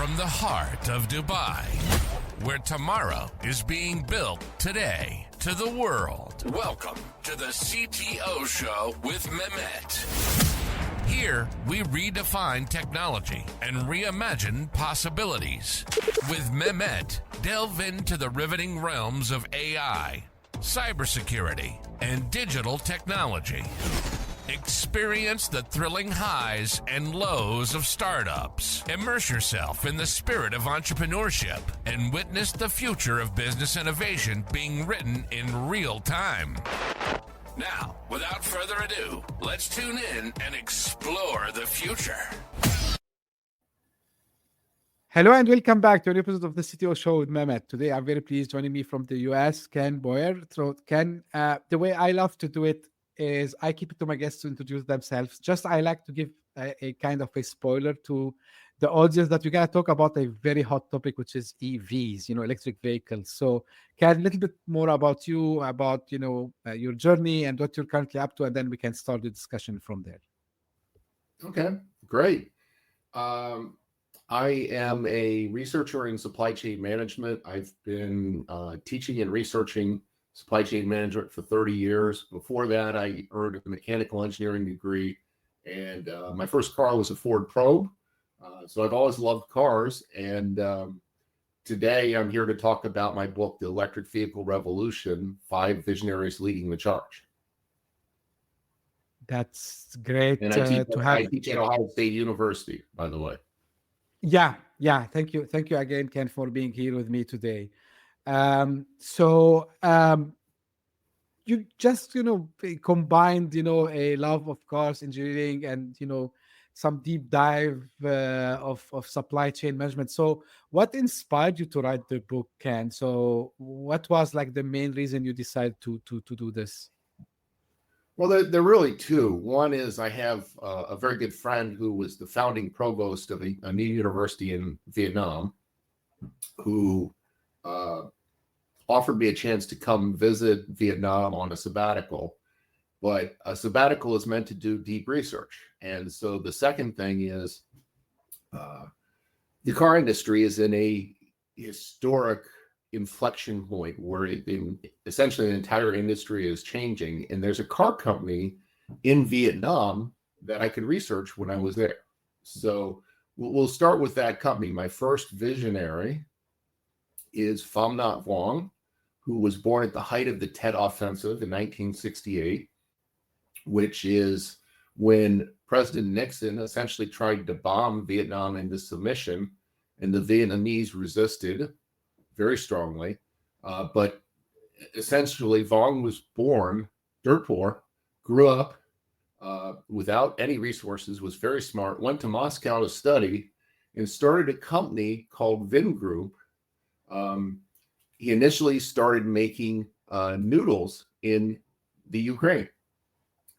from the heart of Dubai, where tomorrow is being built today, to the world. Welcome to the CTO Show with Mehmet. Here, we redefine technology and reimagine possibilities. With Mehmet, delve into the riveting realms of AI, cybersecurity, and digital technology. Experience the thrilling highs and lows of startups. Immerse yourself in the spirit of entrepreneurship and witness the future of business innovation being written in real time. Now, without further ado, let's tune in and explore the future. Hello and welcome back to an episode of the CTO Show with Mehmet. Today, I'm very pleased joining me from the US, Ken Boyer. So, Ken, the way I love to do it is I keep it to my guests to introduce themselves. Just I like to give a kind of a spoiler to the audience that we're going to talk about a very hot topic, which is EVs, electric vehicles. So, Ken, a little bit more about you, about, your journey and what you're currently up to, and then we can start the discussion from there. Okay, great. I am a researcher in supply chain management. I've been teaching and researching supply chain management for 30 years. Before that, I earned a mechanical engineering degree, and my first car was a Ford Probe. So I've always loved cars, and today I'm here to talk about my book, The Electric Vehicle Revolution, 5 Visionaries Leading the Charge. That's great And I teach at Ohio State University, by the way. Yeah. Thank you again, Ken, for being here with me today. You just combined a love of cars engineering and some deep dive of supply chain management. So what inspired you to write the book, Ken? So what was like the main reason you decided to do this? Well, there are really two. One is I have a very good friend who was the founding provost of a new university in Vietnam, who offered me a chance to come visit Vietnam on a sabbatical. But a sabbatical is meant to do deep research. And so the second thing is the car industry is in a historic inflection point where essentially the entire industry is changing. And there's a car company in Vietnam that I could research when I was there. So we'll start with that company. My first visionary is Pham Vuong, who was born at the height of the Tet Offensive in 1968, which is when President Nixon essentially tried to bomb Vietnam into submission, and the Vietnamese resisted very strongly. But essentially, Vuong was born dirt poor, grew up without any resources, was very smart, went to Moscow to study, and started a company called Vin Group. He initially started making noodles in the Ukraine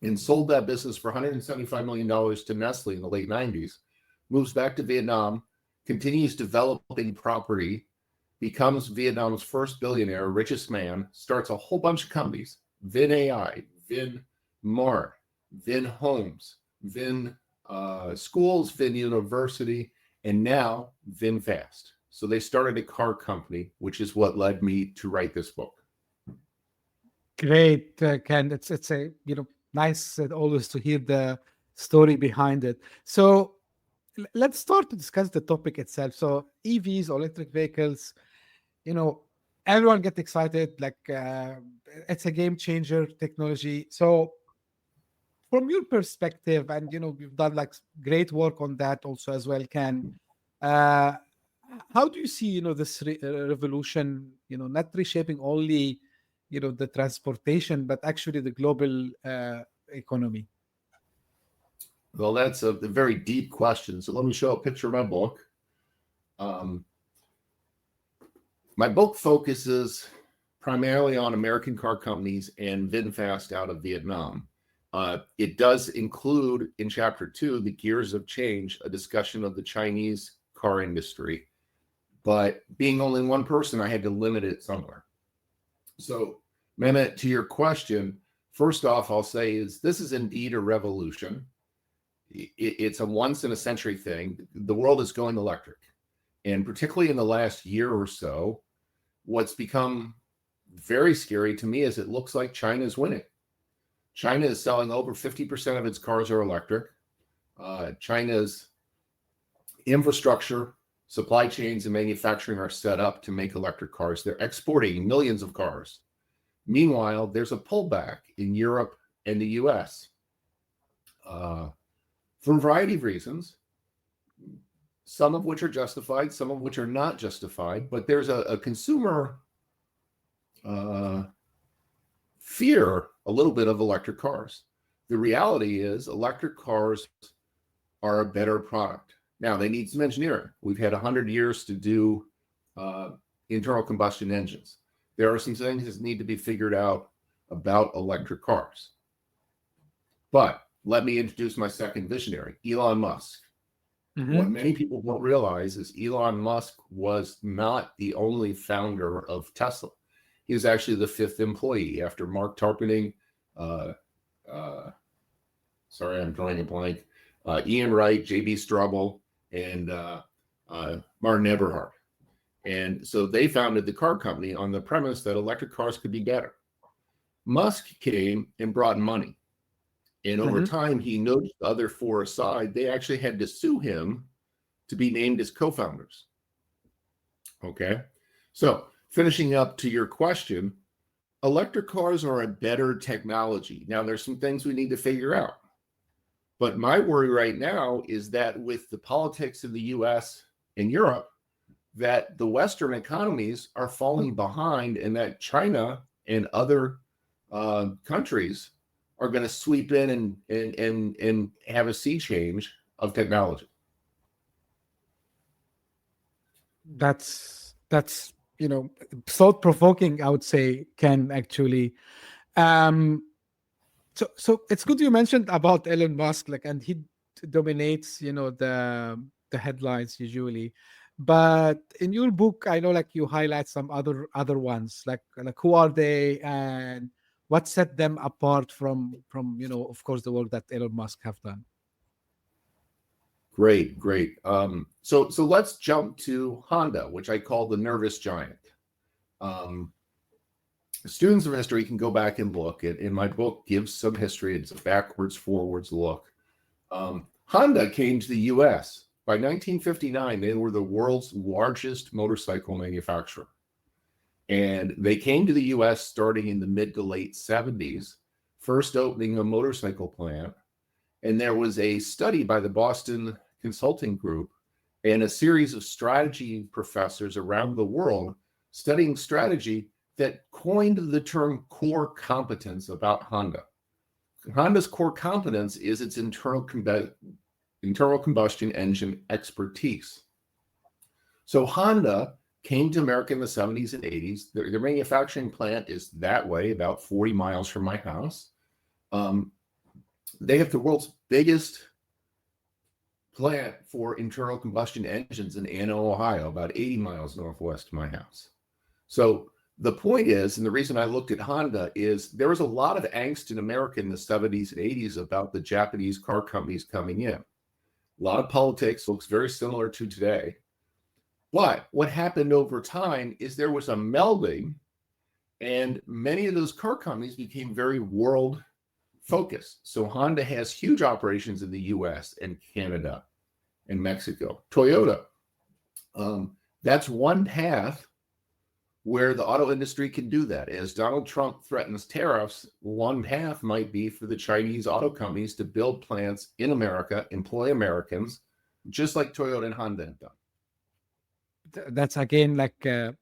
and sold that business for $175 million to Nestle in the late 90s, moves back to Vietnam, continues developing property, becomes Vietnam's first billionaire, richest man, starts a whole bunch of companies, Vin AI, Vin Mart, Vin Homes, Vin Schools, Vin University, and now VinFast. So they started a car company, which is what led me to write this book. Great, Ken. It's a nice always to hear the story behind it. So let's start to discuss the topic itself. So EVs, electric vehicles, everyone gets excited. Like it's a game changer technology. So from your perspective, and you've done like great work on that also as well, Ken. How do you see this revolution? Not reshaping only the transportation, but actually the global economy. Well, that's a very deep question. So let me show a picture of my book. My book focuses primarily on American car companies and VinFast out of Vietnam. It does include in chapter 2, The Gears of Change, a discussion of the Chinese car industry. But being only one person, I had to limit it somewhere. So, Mehmet, to your question, first off, I'll say this is indeed a revolution. It's a once in a century thing. The world is going electric. And particularly in the last year or so, what's become very scary to me is it looks like China is winning. China is selling over 50% of its cars are electric. China's infrastructure, supply chains, and manufacturing are set up to make electric cars. They're exporting millions of cars. Meanwhile, there's a pullback in Europe and the US for a variety of reasons, some of which are justified, some of which are not justified. But there's a consumer fear a little bit of electric cars. The reality is electric cars are a better product. Now, they need some engineering. We've had 100 years to do internal combustion engines. There are some things that need to be figured out about electric cars. But let me introduce my second visionary, Elon Musk. What many people don't realize is Elon Musk was not the only founder of Tesla. He was actually the fifth employee after Mark Tarpenning, sorry, I'm drawing a blank, Ian Wright, J.B. Straubel, and Martin Eberhard. And so they founded the car company on the premise that electric cars could be better. Musk came and brought money. And over time, he nudged the other four aside. They actually had to sue him to be named as co-founders. Okay. So finishing up to your question, electric cars are a better technology. Now, there's some things we need to figure out. But my worry right now is that with the politics in the US and Europe, that the Western economies are falling behind and that China and other countries are going to sweep in and have a sea change of technology. That's thought-provoking, I would say, Ken, actually. So it's good you mentioned about Elon Musk, and he dominates, the headlines usually. But in your book, I know you highlight some other ones, like who are they and what set them apart from of course, the work that Elon Musk have done. Great. So let's jump to Honda, which I call the nervous giant. Students of history can go back and look. In my book gives some history. It's a backwards, forwards look. Honda came to the U.S. By 1959. They were the world's largest motorcycle manufacturer. And they came to the U.S. starting in the mid to late 70s, first opening a motorcycle plant. And there was a study by the Boston Consulting Group and a series of strategy professors around the world studying strategy that coined the term core competence about Honda. Honda's core competence is its internal combustion engine expertise. So Honda came to America in the 70s and 80s. Their manufacturing plant is that way, about 40 miles from my house. They have the world's biggest plant for internal combustion engines in Anna, Ohio, about 80 miles northwest of my house. So the point is, and the reason I looked at Honda is there was a lot of angst in America in the 70s and 80s about the Japanese car companies coming in. A lot of politics, looks very similar to today. But what happened over time is there was a melding, and many of those car companies became very world focused. So Honda has huge operations in the US and Canada and Mexico. Toyota, that's one path where the auto industry can do that. As Donald Trump threatens tariffs, one path might be for the Chinese auto companies to build plants in America, employ Americans, just like Toyota and Honda have done. That's again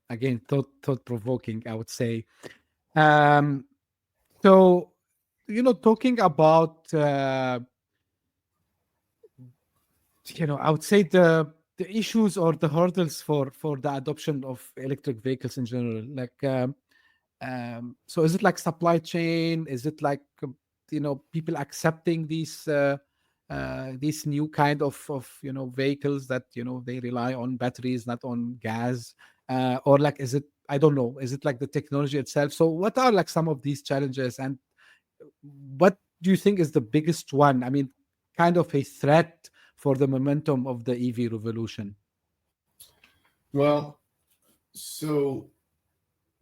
thought-provoking, I would say. So talking about I would say the issues or the hurdles for the adoption of electric vehicles in general, so is it supply chain? Is it people accepting these new kind of vehicles that they rely on batteries, not on gas, or is it, I don't know, is it the technology itself? So what are some of these challenges, and what do you think is the biggest one? I mean, kind of a threat for the momentum of the EV revolution? Well, so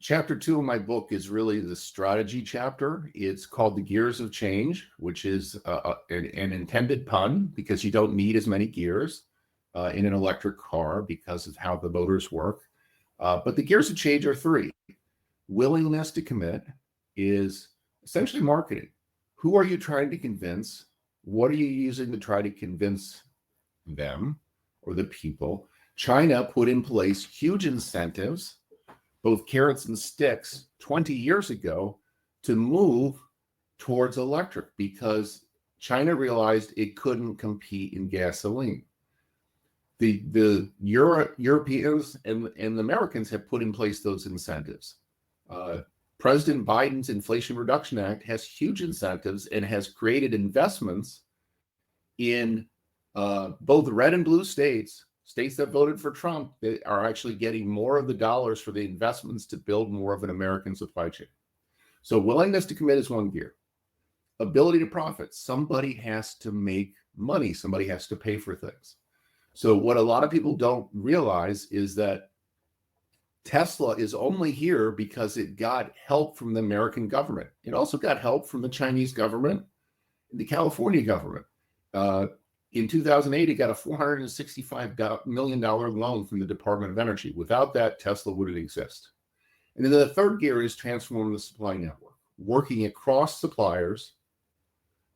chapter 2 of my book is really the strategy chapter. It's called The Gears of Change, which is an intended pun because you don't need as many gears in an electric car because of how the motors work. But the gears of change are 3. Willingness to commit is essentially marketing. Who are you trying to convince? What are you using to try to convince them or the people? China put in place huge incentives, both carrots and sticks, 20 years ago to move towards electric because China realized it couldn't compete in gasoline. The Europeans and the Americans have put in place those incentives. President Biden's Inflation Reduction Act has huge incentives and has created investments in both red and blue states that voted for Trump that are actually getting more of the dollars for the investments to build more of an American supply chain. So willingness to commit is 1 gear. Ability to profit. Somebody has to make money. Somebody has to pay for things. So what a lot of people don't realize is that Tesla is only here because it got help from the American government. It also got help from the Chinese government, the California government. In 2008, it got a $465 million loan from the Department of Energy. Without that, Tesla wouldn't exist. And then the 3rd gear is transforming the supply network, working across suppliers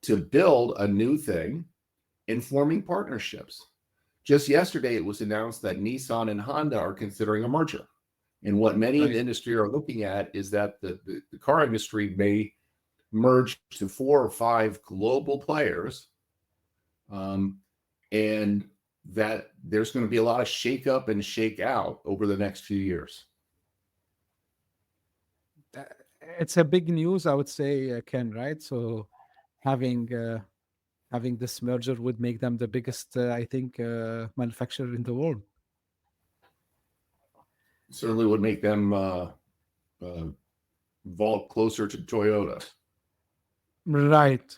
to build a new thing and forming partnerships. Just yesterday, it was announced that Nissan and Honda are considering a merger. And what many in the industry are looking at is that the car industry may merge to 4 or 5 global players, and that there's going to be a lot of shake up and shake out over the next few years. It's a big news, I would say, Ken, right? So having this merger would make them the biggest, I think, manufacturer in the world. Certainly would make them vault closer to Toyota. Right.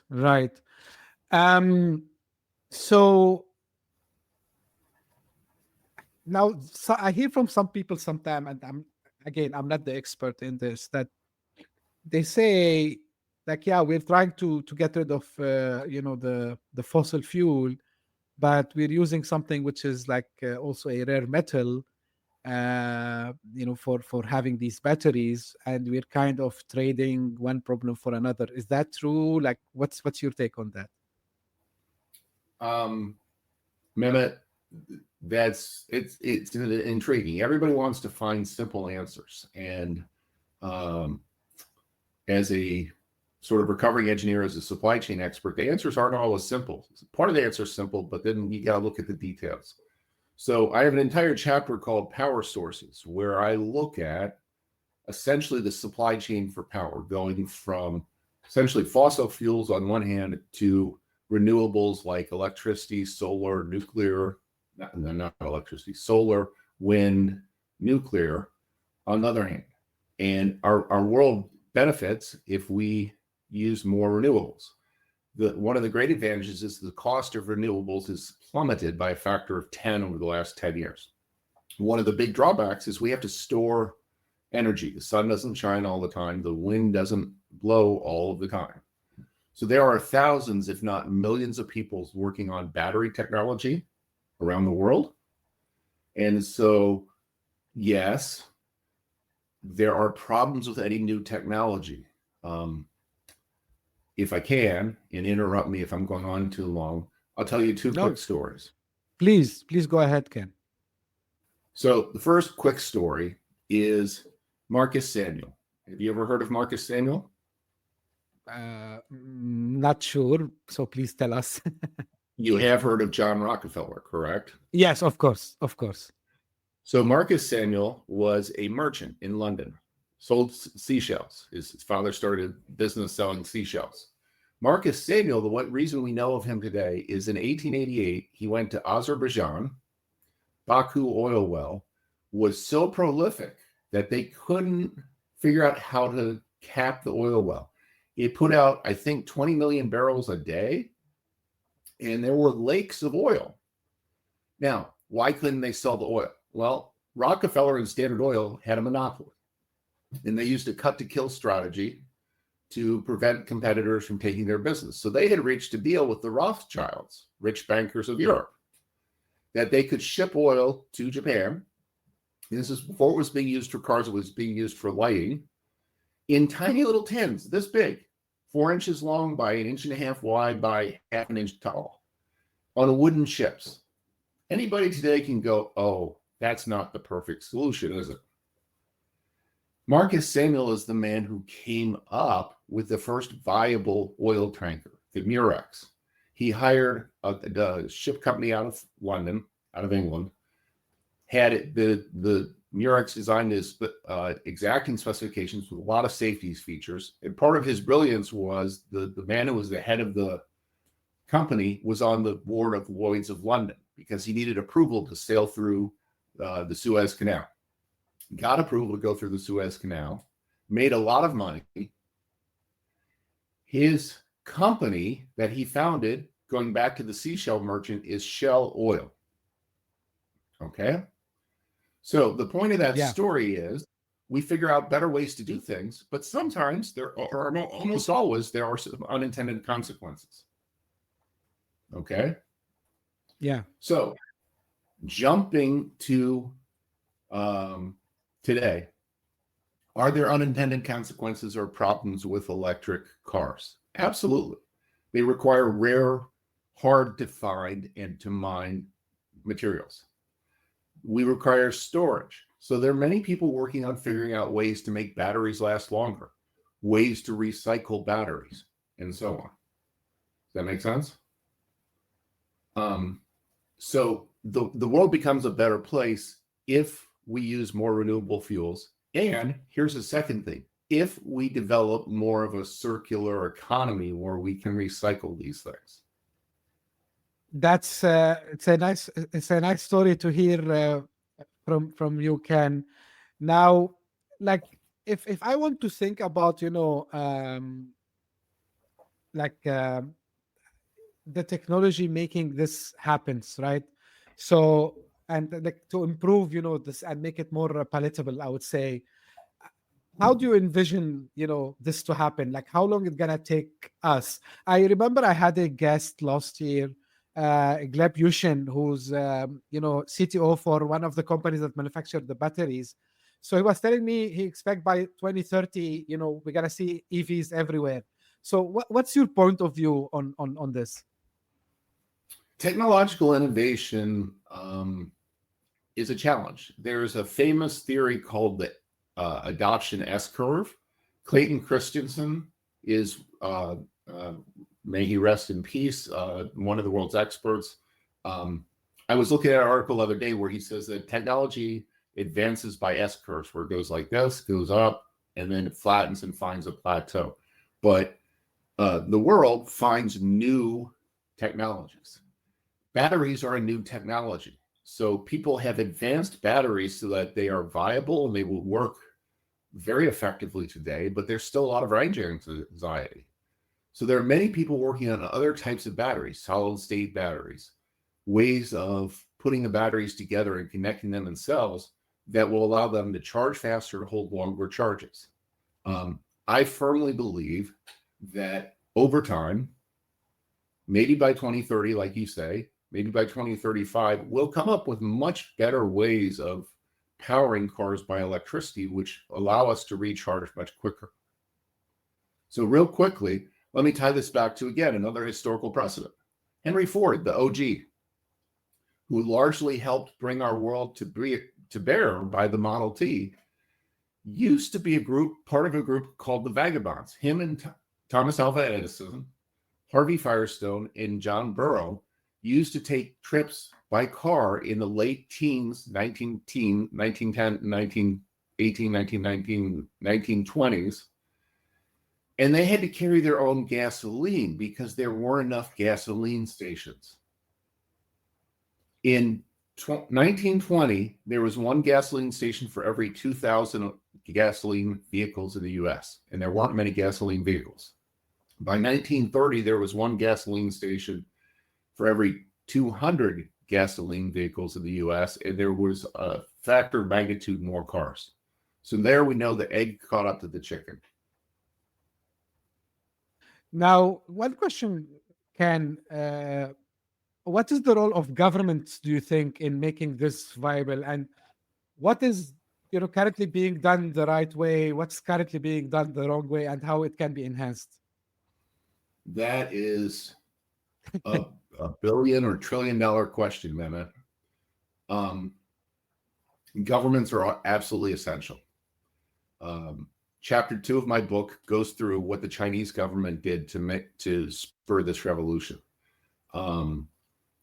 So now, I hear from some people sometime, and I'm not the expert in this, that they say, like, yeah, we're trying to get rid of the fossil fuel, but we're using something which is like also a rare metal, for having these batteries, and we're kind of trading one problem for another. Is that true? Like, what's your take on that? Mehmet, it's intriguing. Everybody wants to find simple answers, and as a sort of recovering engineer, as a supply chain expert, the answers aren't always simple. Part of the answer is simple, but then you got to look at the details. So I have an entire chapter called Power Sources, where I look at essentially the supply chain for power, going from essentially fossil fuels on one hand to renewables like electricity, solar, nuclear, not electricity, solar, wind, nuclear on the other hand. And our world benefits if we use more renewables. One of the great advantages is the cost of renewables is plummeted by a factor of 10 over the last 10 years. One of the big drawbacks is we have to store energy. The sun doesn't shine all the time. The wind doesn't blow all of the time. So there are thousands, if not millions of people working on battery technology around the world. And so, yes, there are problems with any new technology. If I can, and interrupt me if I'm going on too long, I'll tell you two quick stories. Please go ahead, Ken. So the first quick story is Marcus Samuel. Have you ever heard of Marcus Samuel? Not sure. So please tell us. You have heard of John Rockefeller, correct? Yes, of course. So Marcus Samuel was a merchant in London, sold seashells. His father started a business selling seashells. Marcus Samuel, the reason we know of him today is in 1888, he went to Azerbaijan. Baku oil well was so prolific that they couldn't figure out how to cap the oil well. It put out, I think, 20 million barrels a day, and there were lakes of oil. Now, why couldn't they sell the oil? Well, Rockefeller and Standard Oil had a monopoly, and they used a cut-to-kill strategy to prevent competitors from taking their business. So they had reached a deal with the Rothschilds, rich bankers of Europe, that they could ship oil to Japan. This is before it was being used for cars, it was being used for lighting, in tiny little tins, this big, 4 inches long by 1.5 inches wide by 1/2 inch tall, on wooden ships. Anybody today can go, oh, that's not the perfect solution, is it? Marcus Samuel is the man who came up with the first viable oil tanker, the Murex. He hired a ship company out of London, out of England, had it, the Murex designed his exacting specifications with a lot of safety features. And part of his brilliance was the man who was the head of the company was on the board of Lloyd's of London because he needed approval to sail through the Suez Canal. Got approval to go through the Suez Canal, made a lot of money. His company that he founded, going back to the seashell merchant, is Shell Oil. Okay? So the point of that story is we figure out better ways to do things, but sometimes there are, almost always, there are some unintended consequences. Okay? Yeah. So jumping to today, are there unintended consequences or problems with electric cars? Absolutely. They require rare, hard to find and to mine materials. We require storage. So there are many people working on figuring out ways to make batteries last longer, ways to recycle batteries, and so on. Does that make sense? So the world becomes a better place if we use more renewable fuels. And here's the second thing. If we develop more of a circular economy where we can recycle these things. That's it's a nice story to hear from you, Ken. Now, like if I want to think about, the technology making this happens, right? So, and like to improve, this and make it more palatable, I would say. How do you envision, this to happen? Like how long it's gonna take us? I remember I had a guest last year, Gleb Yushin, who's CTO for one of the companies that manufacture the batteries. So he was telling me he expect by 2030, we're gonna see EVs everywhere. So what's your point of view on this? Technological innovation is a challenge. There's a famous theory called the adoption S-curve. Clayton Christensen is, may he rest in peace, one of the world's experts. I was looking at an article the other day where he says that technology advances by S-curves, where it goes like this, goes up, and then it flattens and finds a plateau. But the world finds new technologies. Batteries are a new technology. So people have advanced batteries so that they are viable and they will work very effectively today, but there's still a lot of range anxiety. So there are many people working on other types of batteries, solid state batteries, ways of putting the batteries together and connecting them in cells that will allow them to charge faster, to hold longer charges. I firmly believe that over time, maybe by 2030, like you say, maybe by 2035, we'll come up with much better ways of powering cars by electricity, which allow us to recharge much quicker. So real quickly, let me tie this back to, again, another historical precedent. Henry Ford, the OG, who largely helped bring our world to bear by the Model T, used to be part of a group called the Vagabonds. Him and Thomas Alva Edison, Harvey Firestone, and John Burroughs used to take trips by car in the late teens, 1910, 1918, 1919, 1920s. And they had to carry their own gasoline because there weren't enough gasoline stations. In 1920, there was one gasoline station for every 2,000 gasoline vehicles in the US, and there weren't many gasoline vehicles. By 1930, there was one gasoline station for every 200 gasoline vehicles in the US, and there was factor of magnitude more cars. So there we know the egg caught up to the chicken. Now, one question, Ken, what is the role of governments, do you think, in making this viable? And what is currently being done the right way? What's currently being done the wrong way, and how it can be enhanced? That is a billion or $1 trillion question, Mehmet. Governments are absolutely essential. Chapter 2 of my book goes through what the Chinese government did to spur this revolution. The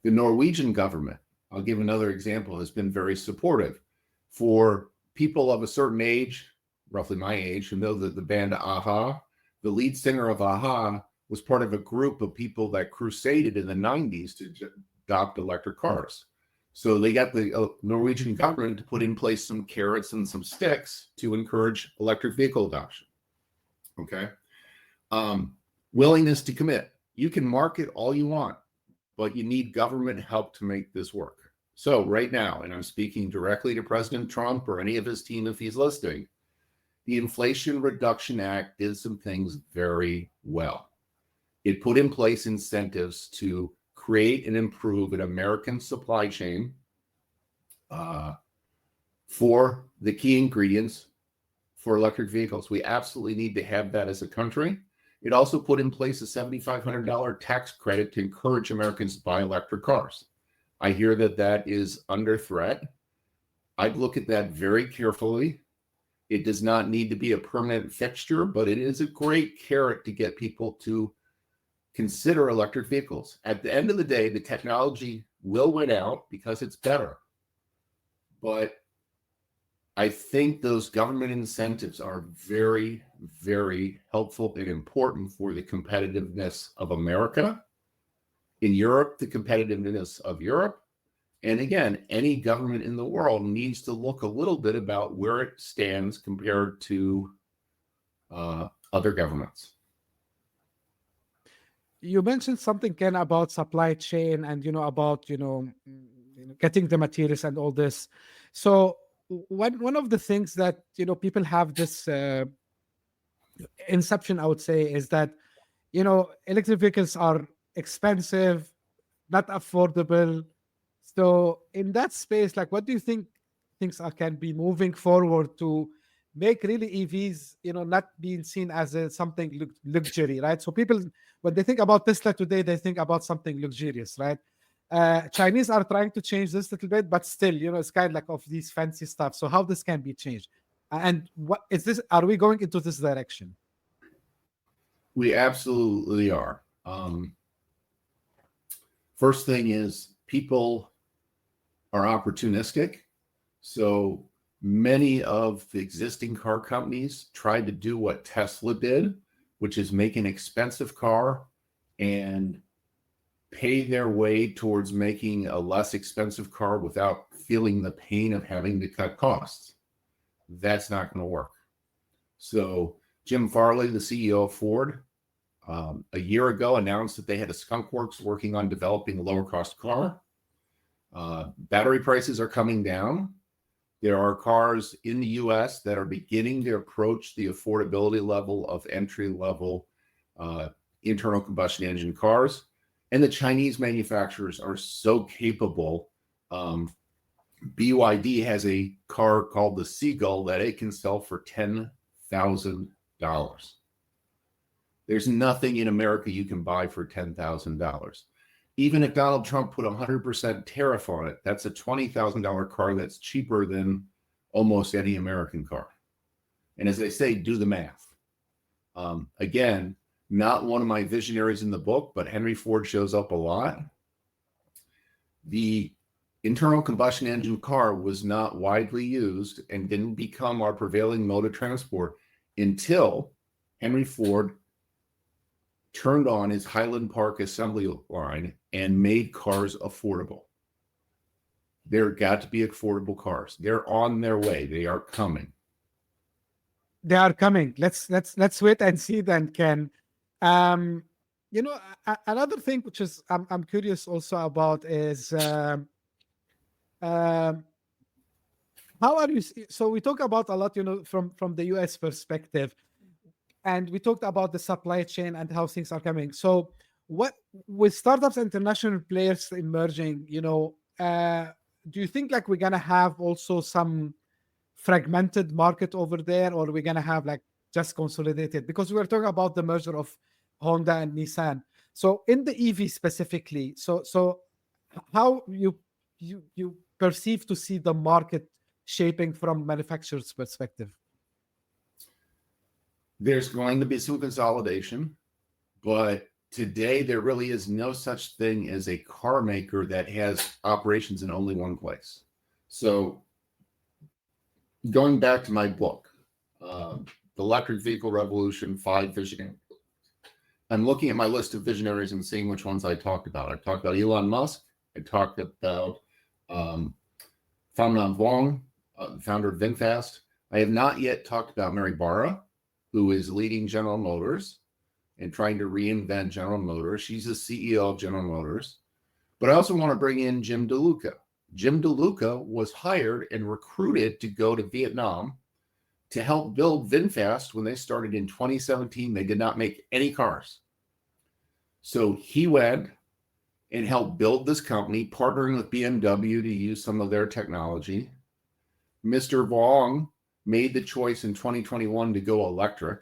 Norwegian government, I'll give another example, has been very supportive for people of a certain age, roughly my age, who know that the band Aha, the lead singer of Aha, was part of a group of people that crusaded in the 90s to adopt electric cars. So they got the Norwegian government to put in place some carrots and some sticks to encourage electric vehicle adoption. Okay. Willingness to commit. You can market all you want, but you need government help to make this work. So right now, and I'm speaking directly to President Trump or any of his team if he's listening, the Inflation Reduction Act did some things very well. It put in place incentives to create and improve an American supply chain for the key ingredients for electric vehicles. We absolutely need to have that as a country. It also put in place a $7,500 tax credit to encourage Americans to buy electric cars. I hear that that is under threat. I'd look at that very carefully. It does not need to be a permanent fixture, but it is a great carrot to get people to consider electric vehicles. At the end of the day, the technology will win out because it's better. But I think those government incentives are very, very helpful and important for the competitiveness of America. In Europe, the competitiveness of Europe. And again, any government in the world needs to look a little bit about where it stands compared to other governments. You mentioned something, Ken, about supply chain and about getting the materials and all this. So one of the things that people have this inception, I would say, is that electric vehicles are expensive, not affordable. So in that space, like, what do you think things can be moving forward to make really EVs, not being seen as something luxury, right? So people, when they think about Tesla today, they think about something luxurious, right? Chinese are trying to change this a little bit, but still, it's kind of like of these fancy stuff. So how this can be changed? And what is this? Are we going into this direction? We absolutely are. First thing is people are opportunistic. So many of the existing car companies tried to do what Tesla did, which is make an expensive car and pay their way towards making a less expensive car without feeling the pain of having to cut costs. That's not going to work. So Jim Farley, the CEO of Ford, a year ago announced that they had a skunk works working on developing a lower cost car. Battery prices are coming down. There are cars in the US that are beginning to approach the affordability level of entry level internal combustion engine cars. And the Chinese manufacturers are so capable. BYD has a car called the Seagull that it can sell for $10,000. There's nothing in America you can buy for $10,000. Even if Donald Trump put 100% tariff on it, that's a $20,000 car that's cheaper than almost any American car. And as they say, do the math. Again, not one of my visionaries in the book, but Henry Ford shows up a lot. The internal combustion engine car was not widely used and didn't become our prevailing mode of transport until Henry Ford turned on his Highland Park assembly line and made cars affordable. There got to be affordable cars. They're on their way. They are coming. They are coming. Let's wait and see then, Ken. Another thing which is I'm curious also about is how are you? So we talk about a lot, from the US perspective, and we talked about the supply chain and how things are coming. So what with startups, international players emerging, do you think like we're gonna have also some fragmented market over there, or we're gonna have like just consolidated? Because we were talking about the merger of Honda and Nissan. So in the EV specifically, so how you perceive to see the market shaping from manufacturer's perspective? There's going to be some consolidation, but today there really is no such thing as a car maker that has operations in only one place. So going back to my book, The Electric Vehicle Revolution, 5 Visionaries. I'm looking at my list of visionaries and seeing which ones I talked about. I talked about Elon Musk. I talked about Pham Vuong, the founder of VinFast. I have not yet talked about Mary Barra, who is leading General Motors and trying to reinvent General Motors. She's the CEO of General Motors. But I also want to bring in Jim DeLuca. Jim DeLuca was hired and recruited to go to Vietnam to help build VinFast when they started in 2017. They did not make any cars. So he went and helped build this company, partnering with BMW to use some of their technology. Mr. Vuong made the choice in 2021 to go electric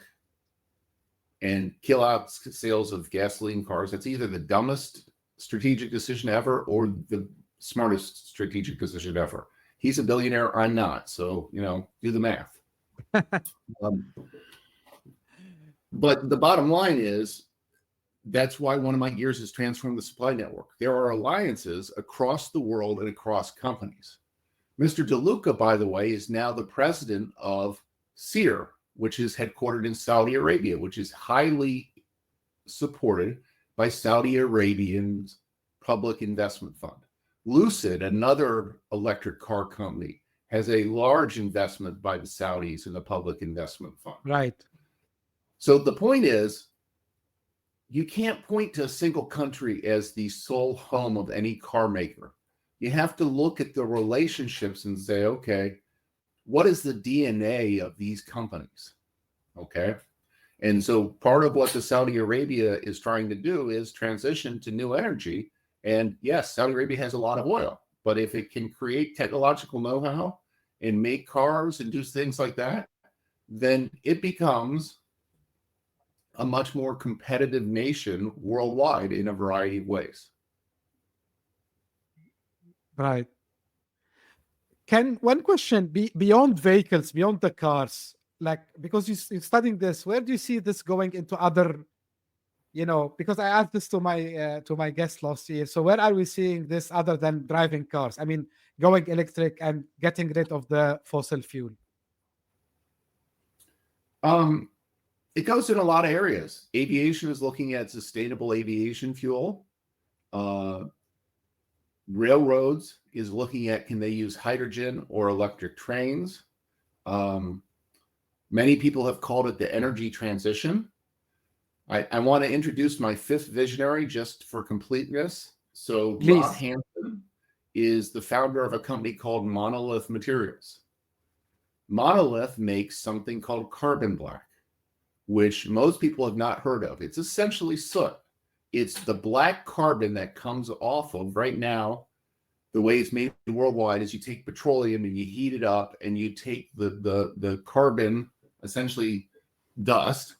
and kill out sales of gasoline cars. That's either the dumbest strategic decision ever or the smartest strategic decision ever. He's a billionaire. I'm not. So, do the math. But the bottom line is, that's why one of my gears is transform the supply network. There are alliances across the world and across companies. Mr. DeLuca, by the way, is now the president of SEER, which is headquartered in Saudi Arabia, which is highly supported by Saudi Arabian's public investment fund. Lucid, another electric car company, has a large investment by the Saudis in the public investment fund. Right. So the point is, you can't point to a single country as the sole home of any car maker. You have to look at the relationships and say, okay, what is the DNA of these companies? Okay. And so part of what the Saudi Arabia is trying to do is transition to new energy. And yes, Saudi Arabia has a lot of oil, but if it can create technological know-how and make cars and do things like that, then it becomes a much more competitive nation worldwide in a variety of ways. Right. One question beyond vehicles, beyond the cars, like, because you're studying this, where do you see this going into other, because I asked this to my guest last year. So where are we seeing this other than driving cars? I mean, going electric and getting rid of the fossil fuel. It goes in a lot of areas. Aviation is looking at sustainable aviation fuel. Railroads is looking at, can they use hydrogen or electric trains? Many people have called it the energy transition. I want to introduce my 5th visionary just for completeness. So Rob Hansen is the founder of a company called Monolith Materials. Monolith makes something called carbon black, which most people have not heard of. It's essentially soot. It's the black carbon that comes off of, right now, the way it's made worldwide is you take petroleum and you heat it up and you take the carbon, essentially dust.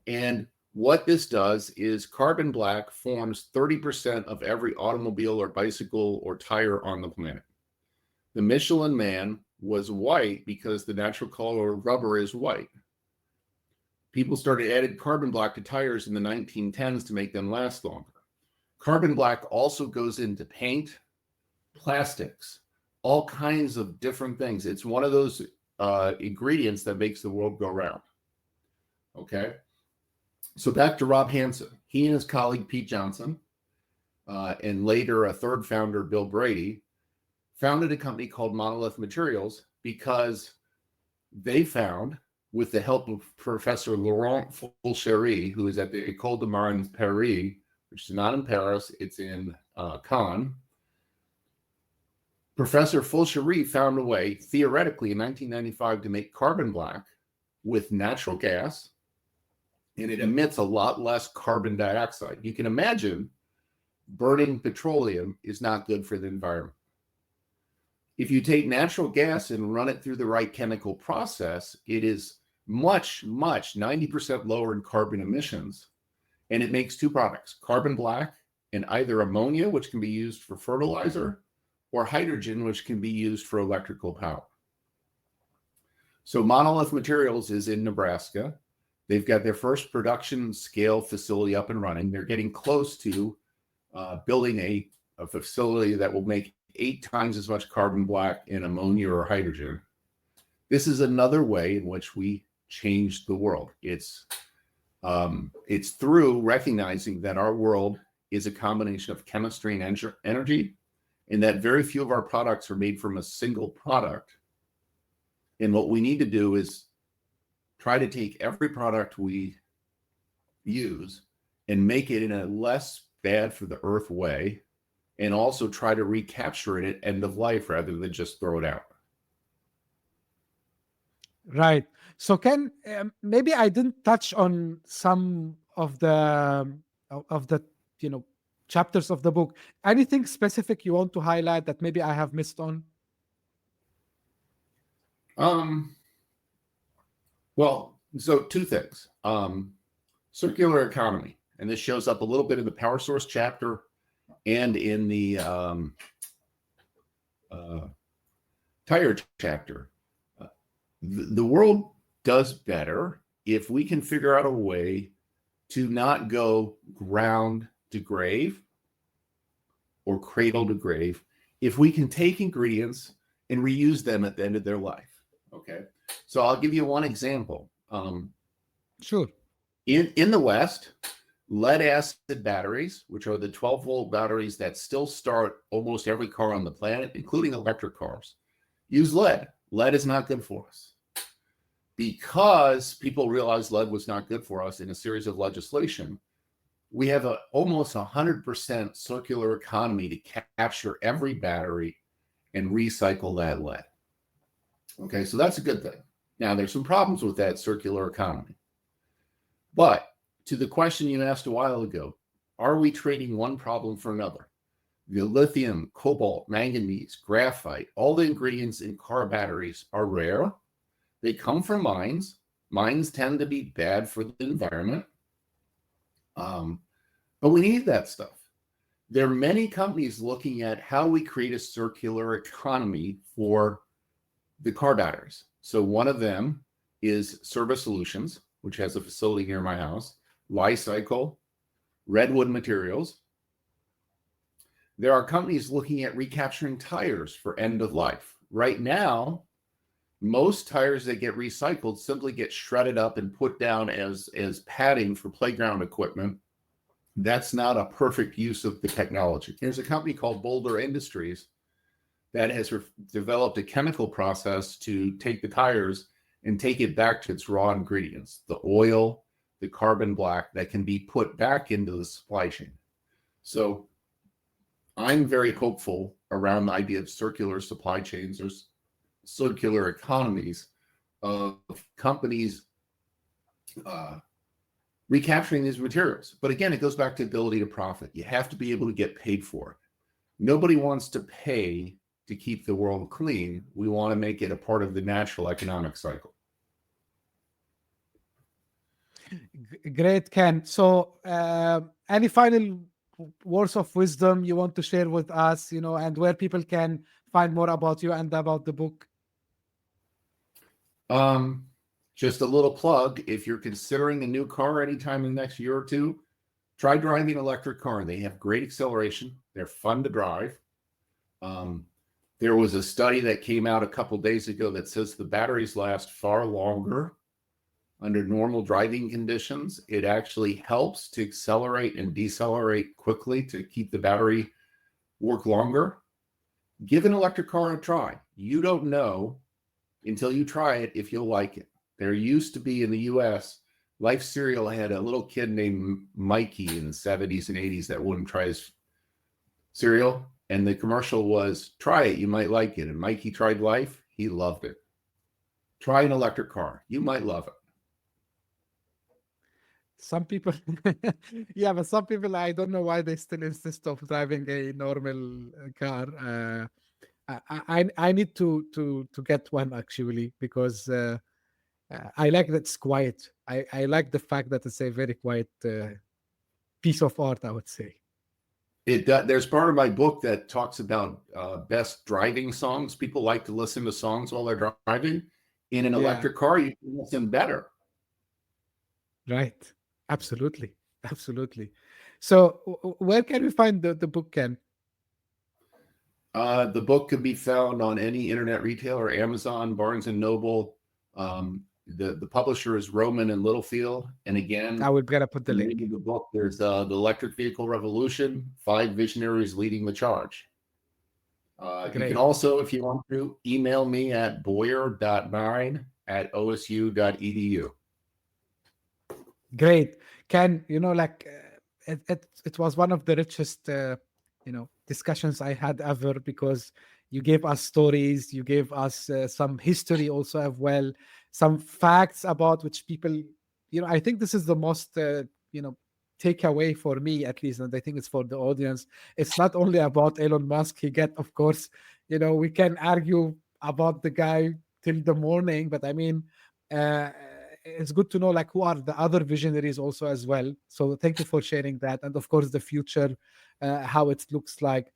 And what this does is carbon black forms 30% of every automobile or bicycle or tire on the planet. The Michelin Man was white because the natural color of rubber is white. People started adding carbon black to tires in the 1910s to make them last longer. Carbon black also goes into paint, plastics, all kinds of different things. It's one of those ingredients that makes the world go round. Okay. So back to Rob Hansen. He and his colleague, Pete Johnson, and later a third founder, Bill Brady, founded a company called Monolith Materials because they found, with the help of Professor Laurent Fulchery, who is at the École de Marne Paris, which is not in Paris, it's in Cannes. Professor Fulcheree found a way, theoretically, in 1995 to make carbon black with natural gas, and it emits a lot less carbon dioxide. You can imagine burning petroleum is not good for the environment. If you take natural gas and run it through the right chemical process, it is much, 90% lower in carbon emissions. And it makes two products, carbon black and either ammonia, which can be used for fertilizer, or hydrogen, which can be used for electrical power. So Monolith Materials is in Nebraska. They've got their first production scale facility up and running. They're getting close to building a facility that will make 8 times as much carbon black in ammonia or hydrogen. This is another way in which we change the world. It's through recognizing that our world is a combination of chemistry and energy, and that very few of our products are made from a single product. And what we need to do is try to take every product we use and make it in a less bad for the earth way, and also try to recapture it at end of life rather than just throw it out. Right. So Ken, maybe I didn't touch on some of the chapters of the book. Anything specific you want to highlight that maybe I have missed on? Well, so 2 things. Circular economy, and this shows up a little bit in the power source chapter and in the tire chapter. The world does better if we can figure out a way to not go ground to grave or cradle to grave, if we can take ingredients and reuse them at the end of their life. Okay, so I'll give you one example. Sure. In the West, lead acid batteries, which are the 12-volt batteries that still start almost every car on the planet, including electric cars, use lead. Lead is not good for us. Because people realized lead was not good for us in a series of legislation, we have almost 100% circular economy to capture every battery and recycle that lead. Okay, so that's a good thing. Now, there's some problems with that circular economy. But to the question you asked a while ago, are we trading one problem for another? The lithium, cobalt, manganese, graphite, all the ingredients in car batteries are rare. They come from mines. Mines tend to be bad for the environment. But we need that stuff. There are many companies looking at how we create a circular economy for the car batteries. So one of them is Service Solutions, which has a facility near my house, Li-Cycle, Redwood Materials. There are companies looking at recapturing tires for end of life. Right now, most tires that get recycled simply get shredded up and put down as padding for playground equipment. That's not a perfect use of the technology. There's a company called Boulder Industries that has developed a chemical process to take the tires and take it back to its raw ingredients, the oil, the carbon black, that can be put back into the supply chain. So I'm very hopeful around the idea of circular supply chains or circular economies of companies recapturing these materials. But again, it goes back to ability to profit. You have to be able to get paid for it. Nobody wants to pay to keep the world clean. We want to make it a part of the natural economic cycle. Great, Ken. So any final words of wisdom you want to share with us, and where people can find more about you and about the book? Just a little plug. If you're considering a new car anytime in the next year or two, try driving an electric car. They have great acceleration. They're fun to drive. There was a study that came out a couple days ago that says the batteries last far longer under normal driving conditions. It actually helps to accelerate and decelerate quickly to keep the battery work longer. Give an electric car a try. You don't know until you try it if you'll like it. There used to be in the US, Life Cereal had a little kid named Mikey in the 70s and 80s that wouldn't try his cereal. And the commercial was, try it, you might like it. And Mikey tried life, he loved it. Try an electric car, you might love it. Some people, yeah, but some people, I don't know why they still insist of driving a normal car. I need to get one actually, because I like that it's quiet. I like the fact that it's a very quiet piece of art, I would say. There's part of my book that talks about best driving songs. People like to listen to songs while they're driving. In an electric car, you can listen better. Right. Absolutely. Absolutely. So where can we find the book, Ken? The book can be found on any internet retailer, Amazon, Barnes and Noble. The publisher is Roman and Littlefield. And again, I would gotta put the link. Reading the book, there's the Electric Vehicle Revolution, 5 Visionaries Leading the Charge. You can also, if you want to, email me at boyer.9@osu.edu. Great. Ken, it was one of the richest, discussions I had ever, because you gave us stories, you gave us some history also as well, some facts about which people, I think this is the most, takeaway for me at least, and I think it's for the audience. It's not only about Elon Musk. Of course, we can argue about the guy till the morning, but I mean, it's good to know who are the other visionaries also as well. So thank you for sharing that, and of course the future, how it looks like.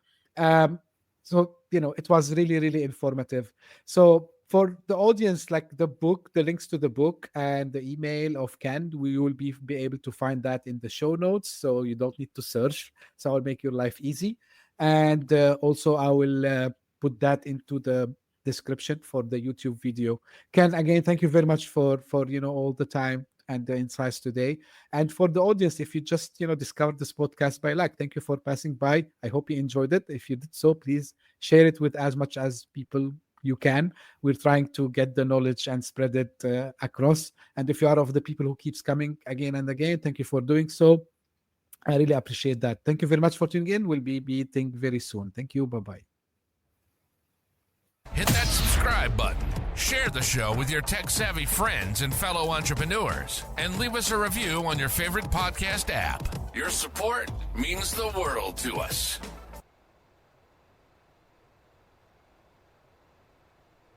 So it was really, really informative. So for the audience, the book, the links to the book and the email of Ken, we will be able to find that in the show notes, so you don't need to search. So I'll make your life easy, and also I will put that into the description for the YouTube video. Ken, again, thank you very much for all the time and the insights today. And for the audience, if you just discovered this podcast by luck, thank you for passing by. I hope you enjoyed it. If you did so, please share it with as much as people you can. We're trying to get the knowledge and spread it across. And if you are of the people who keeps coming again and again, thank you for doing so. I really appreciate that. Thank you very much for tuning in. We'll be meeting very soon. Thank you. Bye-bye. Hit that subscribe button, share the show with your tech-savvy friends and fellow entrepreneurs, and leave us a review on your favorite podcast app. Your support means the world to us.